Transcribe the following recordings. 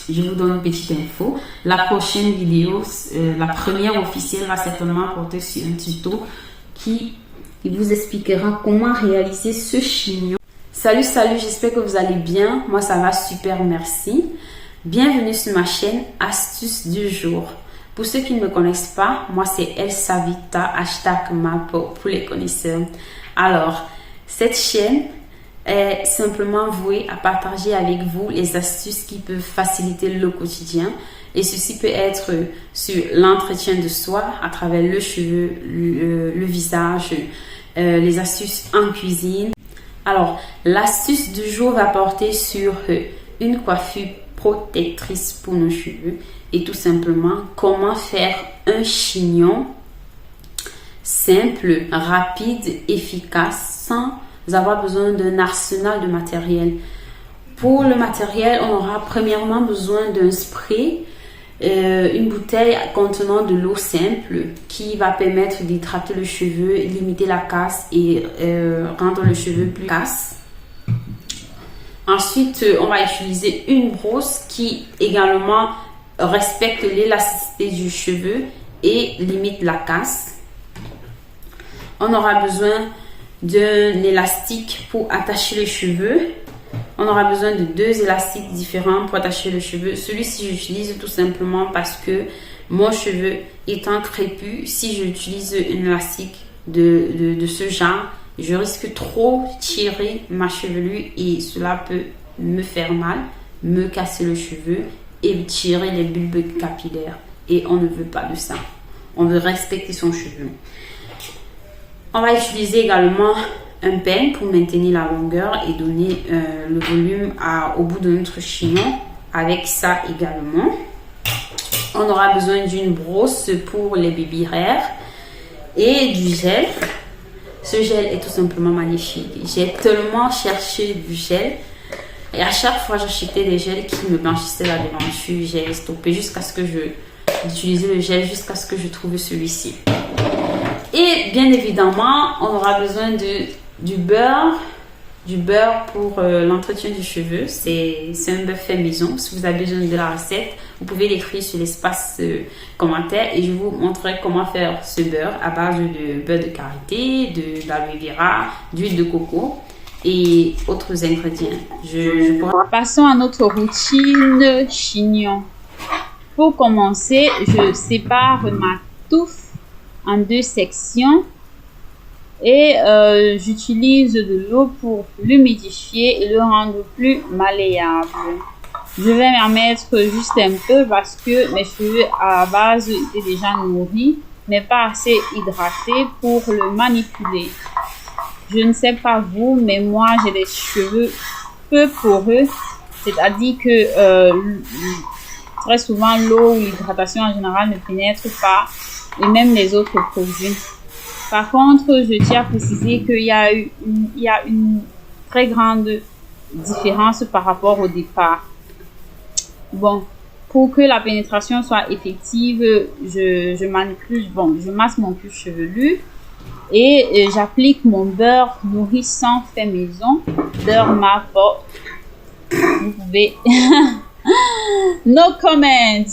je vous donne une petite info. La prochaine vidéo, la première officielle, va certainement porter sur un tuto qui vous expliquera comment réaliser ce chignon. Salut, j'espère que vous allez bien. Moi, ça va super, merci. Bienvenue sur ma chaîne Astuces du jour. Pour ceux qui ne me connaissent pas, moi c'est Elsa Vita, #Mapo pour les connaisseurs. Alors, cette chaîne est simplement vouée à partager avec vous les astuces qui peuvent faciliter le quotidien. Et ceci peut être sur l'entretien de soi à travers le cheveu, le visage, les astuces en cuisine. Alors, l'astuce du jour va porter sur une coiffure protectrice pour nos cheveux et tout simplement comment faire un chignon simple, rapide, efficace sans avoir besoin d'un arsenal de matériel. Pour le matériel, on aura premièrement besoin d'un spray, une bouteille contenant de l'eau simple qui va permettre d'hydrater le cheveu, limiter la casse et rendre le cheveu plus casse. Ensuite, on va utiliser une brosse qui également respecte l'élasticité du cheveu et limite la casse. On aura besoin d'un élastique pour attacher les cheveux. On aura besoin de 2 élastiques différents pour attacher le cheveu. Celui-ci, j'utilise tout simplement parce que mon cheveu étant crépus, si j'utilise un élastique de ce genre, je risque trop tirer ma chevelure et cela peut me faire mal, me casser le cheveu et tirer les bulbes capillaires. Et on ne veut pas de ça. On veut respecter son cheveu. On va utiliser également un peigne pour maintenir la longueur et donner le volume au bout de notre chignon. Avec ça également, on aura besoin d'une brosse pour les baby hair et du gel. Ce gel est tout simplement magnifique. J'ai tellement cherché du gel et à chaque fois j'achetais des gels qui me blanchissaient la devanture. J'ai stoppé jusqu'à ce que j'utilisais le gel jusqu'à ce que je trouve celui-ci. Et bien évidemment, on aura besoin du beurre pour l'entretien du cheveu. C'est un beurre fait maison. Si vous avez besoin de la recette, vous pouvez l'écrire sur l'espace commentaire et je vous montrerai comment faire ce beurre à base de beurre de karité, d'aloe vera, d'huile de coco et autres ingrédients. Passons à notre routine chignon. Pour commencer, je sépare ma touffe en 2 sections et j'utilise de l'eau pour l'humidifier et le rendre plus malléable. Je vais m'en mettre juste un peu parce que mes cheveux à la base étaient déjà nourris mais pas assez hydratés pour le manipuler. Je ne sais pas vous, mais moi j'ai des cheveux peu poreux, c'est-à-dire que très souvent l'eau ou l'hydratation en général ne pénètre pas et même les autres produits. Par contre, je tiens à préciser qu'il y a une très grande différence par rapport au départ. Bon, pour que la pénétration soit effective, je masse mon cuir chevelu et j'applique mon beurre nourrissant fait maison, beurre Mapo. Vous pouvez no comment.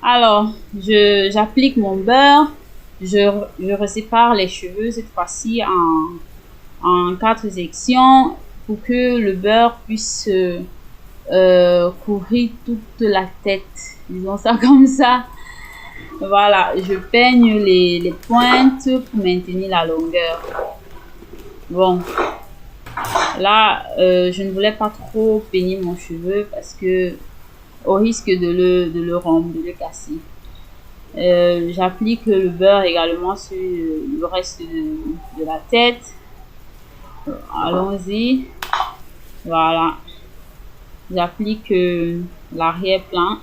Alors, j'applique mon beurre, je resépare les cheveux cette fois-ci en 4 sections pour que le beurre puisse couvrir toute la tête, disons ça comme ça. Voilà, je peigne les pointes pour maintenir la longueur. Bon, là, je ne voulais pas trop peigner mon cheveu parce que au risque de le rompre, de le casser. J'applique le beurre également sur le reste de la tête. Allons-y. Voilà. J'applique l'arrière-plan.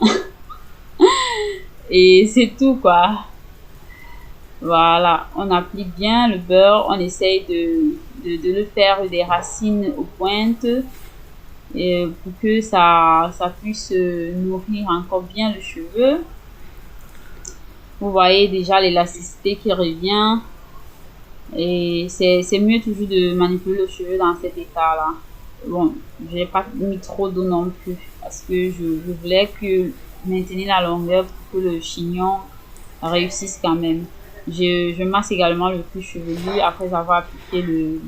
Et c'est tout quoi. Voilà. On applique bien le beurre. On essaye de le faire des racines aux pointes. Et pour que ça puisse nourrir encore bien le cheveu. Vous voyez déjà l'élasticité qui revient. Et c'est mieux toujours de manipuler le cheveu dans cet état là. Bon, je n'ai pas mis trop d'eau non plus. parce que je voulais que maintenir la longueur pour que le chignon réussisse quand même. Je masse également le cuir chevelu après avoir appliqué le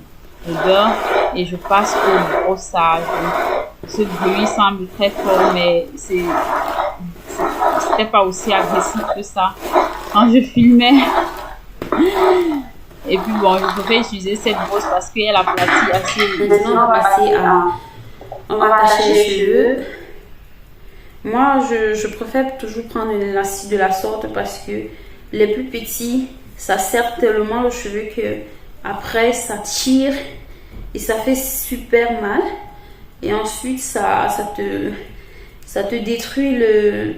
beurre et je passe au brossage. Ce bruit semble très fort, mais c'était pas aussi agressif que ça quand je filmais. Et puis bon, je préfère utiliser cette brosse parce qu'elle aplatit assez. Maintenant, on va attacher les cheveux. Moi, je préfère toujours prendre l'élastique de la sorte parce que les plus petits, ça serre tellement le cheveu que après ça tire et ça fait super mal. Et ensuite, ça te détruit le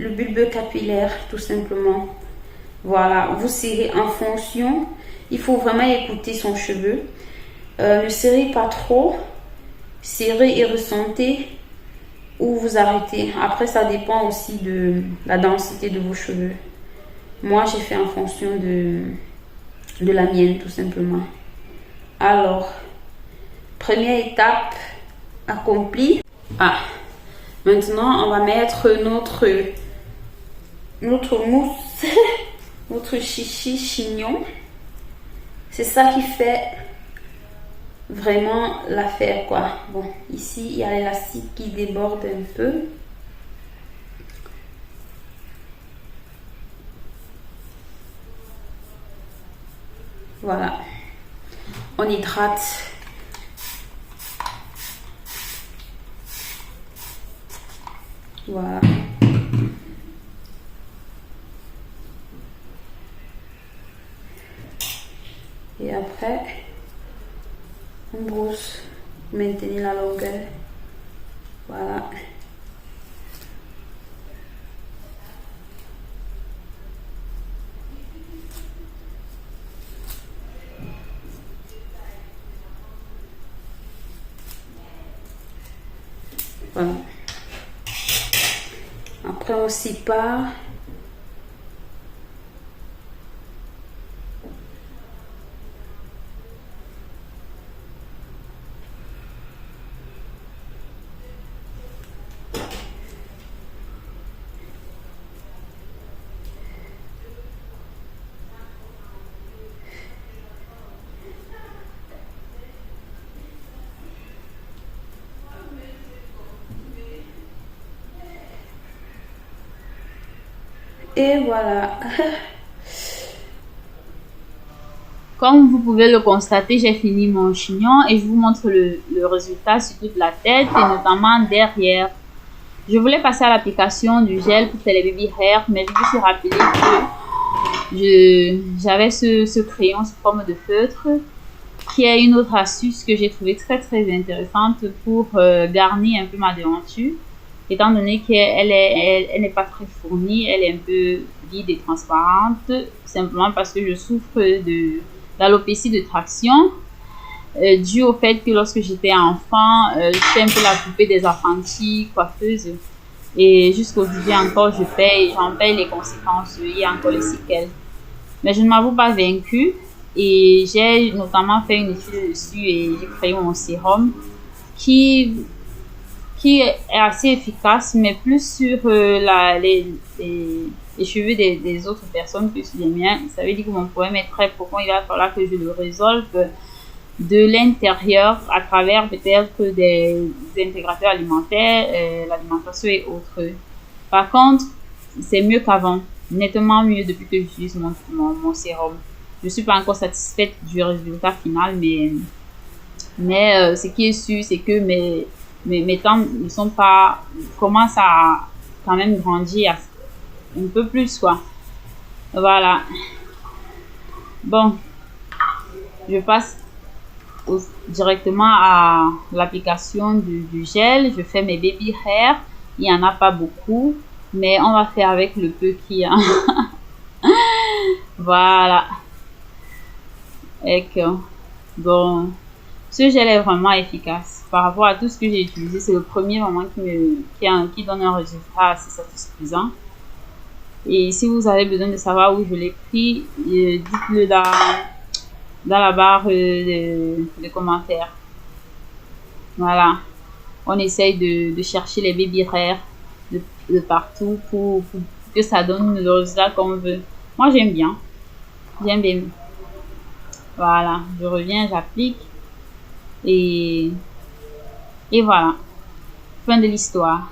bulbe capillaire, tout simplement. Voilà, vous serrez en fonction. Il faut vraiment écouter son cheveu. Ne serrez pas trop. Serrez et ressentez où vous arrêtez. Après, ça dépend aussi de la densité de vos cheveux. Moi, j'ai fait en fonction de la mienne, tout simplement. Alors, première étape accomplie. Maintenant, on va mettre notre mousse, notre chichi chignon. C'est ça qui fait vraiment l'affaire, quoi. Bon, ici, il y a l'élastique qui déborde un peu. Voilà. On hydrate. Voilà. Et après, on brosse, maintenir la longueur. Voilà. Voilà. Après, on sépare. Et voilà. Comme vous pouvez le constater, j'ai fini mon chignon et je vous montre le résultat sur toute la tête et notamment derrière. Je voulais passer à l'application du gel pour faire les baby hair, mais je me suis rappelé que j'avais ce crayon sous forme de feutre qui est une autre astuce que j'ai trouvé très intéressante pour garnir un peu ma devanture, étant donné qu'elle n'est pas très fournie, elle est un peu vide et transparente, simplement parce que je souffre d'alopécie de traction, dû au fait que lorsque j'étais enfant, j'étais un peu la poupée des apprentis coiffeuses. Et jusqu'aujourd'hui encore, j'en paye les conséquences, il y a encore les séquelles. Mais je ne m'avoue pas vaincue et j'ai notamment fait une étude dessus et j'ai créé mon sérum qui est assez efficace, mais plus sur les cheveux des autres personnes que sur les miens. Ça veut dire que mon problème est très profond, il va falloir que je le résolve de l'intérieur à travers peut-être des intégrateurs alimentaires, l'alimentation et autres. Par contre, c'est mieux qu'avant, nettement mieux depuis que j'utilise mon sérum. Je ne suis pas encore satisfaite du résultat final, mais ce qui est sûr, c'est que mes temps ne sont pas, commencent à quand même grandir un peu plus, quoi. Voilà. Bon, je passe directement à l'application du gel. Je fais mes baby hair. Il n'y en a pas beaucoup, mais on va faire avec le peu qu'il y a. Voilà. Et que, bon, ce gel est vraiment efficace. Par rapport à tout ce que j'ai utilisé, c'est le premier vraiment qui donne un résultat assez satisfaisant. Et si vous avez besoin de savoir où je l'ai pris, dites-le dans la barre de commentaires. Voilà. on essaye de chercher les baby rares de partout pour que ça donne le résultat qu'on veut. Moi, j'aime bien. J'aime bien. Voilà, je reviens, j'applique. Et voilà. Fin de l'histoire.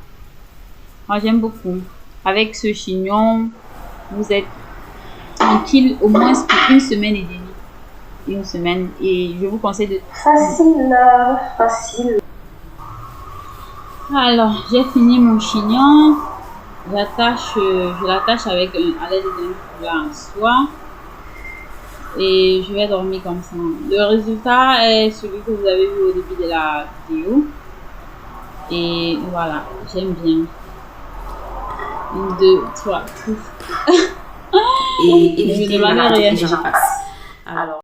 Moi, j'aime beaucoup. Avec ce chignon, vous êtes tranquille au moins pour une semaine et demie. Une semaine. Et je vous conseille de... Facile. Alors, j'ai fini mon chignon. Je l'attache avec à l'aide d'un foulard en soie. Et je vais dormir comme ça. Le résultat est celui que vous avez vu au début de la vidéo. Et voilà, j'aime bien. 1, 2, 3, pouf. Et évitez la rien. j'en passe. Alors.